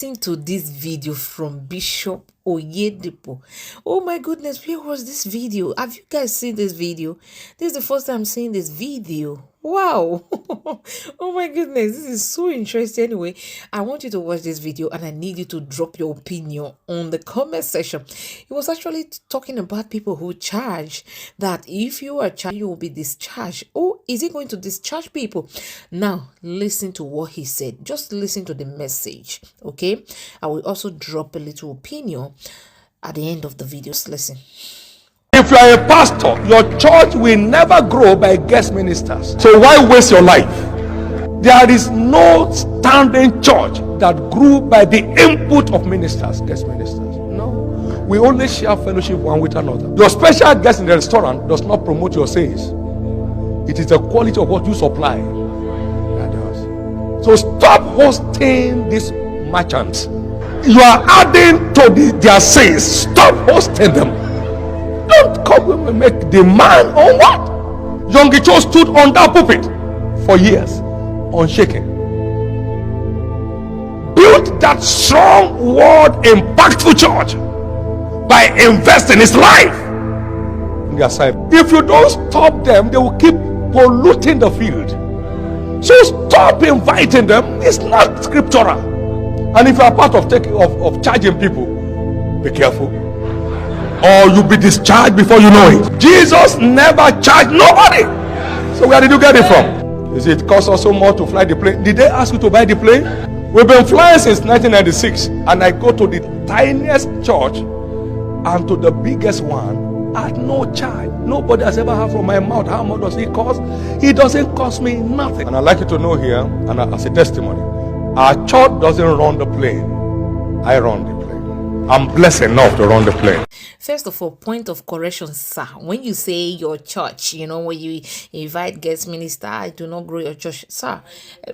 Listen to this video from Bishop Oyedepo. Oh my goodness, where was this video? Have you guys seen this video? This is the first time seeing this video. Wow. Oh my goodness, this is so interesting. Anyway, I want you to watch this video and I need you to drop your opinion on the comment section. It was actually talking about people who charge that if you are charged, you will be discharged. Oh, is he going to discharge people? Now, listen to what he said. Just listen to the message, okay? I will also drop a little opinion at the end of the video. Just listen. If you are a pastor, your church will never grow by guest ministers. So why waste your life? There is no standing church that grew by the input of ministers, guest ministers. No. We only share fellowship one with another. Your special guest in the restaurant does not promote your sales. It is the quality of what you supply that does. So stop hosting these merchants. You are adding to their sales. Stop hosting them. Don't come and make demand on what? Young Cho stood on that pulpit for years, unshaken. Built that strong word, impactful church by investing his life in their side. If you don't stop them, they will keep polluting the field. So stop inviting them. It's not scriptural. And if you are part of charging people, be careful, or you'll be discharged before you know it. Jesus never charged nobody. So where did you get it from? Is it cost us so much to fly the plane? Did they ask you to buy the plane? We've been flying since 1996, and I go to the tiniest church and to the biggest one at no charge. Nobody has ever heard from my mouth how much does it cost. It doesn't cost me nothing. And I'd like you to know here, and as a testimony, our church doesn't run the plane. I run the plane. I'm blessed enough to run the plane. First of all, point of correction, sir. When you say your church, when you invite guest minister, I do not grow your church, sir.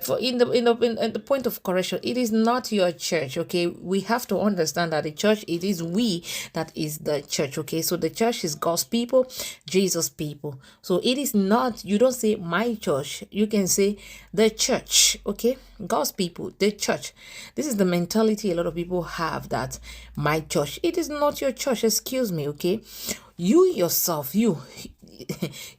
For in the point of correction, it is not your church. Okay, we have to understand that the church, it is we that is the church. Okay, so the church is God's people, Jesus people. So it is not. You don't say my church. You can say the church. Okay, God's people, the church. This is the mentality a lot of people have, that my church. It is not your church. Excuse me, okay? You yourself, you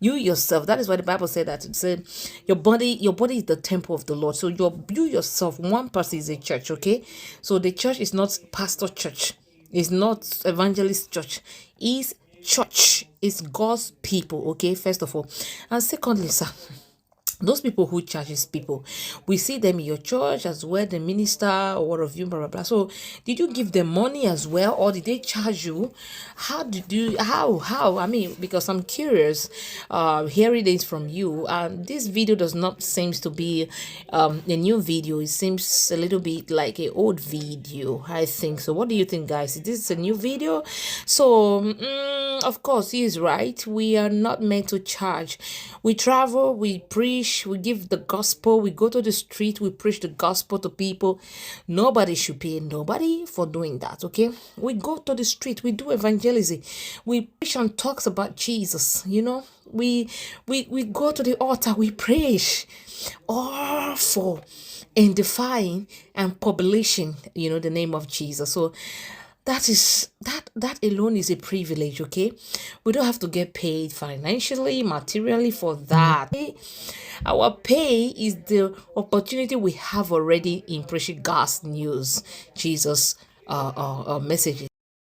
yourself. That is why the Bible said that. It said your body is the temple of the Lord. So you yourself, one person is a church, okay? So the church is not pastor church. It's not evangelist church. It's church. It's God's people, okay? First of all. And secondly, sir, those people who charges people, we see them in your church as well, the minister or what of you, blah blah blah. So did you give them money as well, or did they charge you? How did you how I mean, because I'm curious hearing this from you. This video does not seems to be a new video. It seems a little bit like an old video, I think. So what do you think, guys? Is this a new video? So of course he is right. We are not meant to charge. We travel, we preach, we give the gospel, we go to the street, we preach the gospel to people. Nobody should pay nobody for doing that, okay? We go to the street, we do evangelism, we preach and talks about Jesus, we go to the altar, we preach, all for edifying and publishing, the name of Jesus. So that alone is a privilege, okay? We don't have to get paid financially, materially for that. Our pay is the opportunity we have already in preaching God's news, Jesus messages.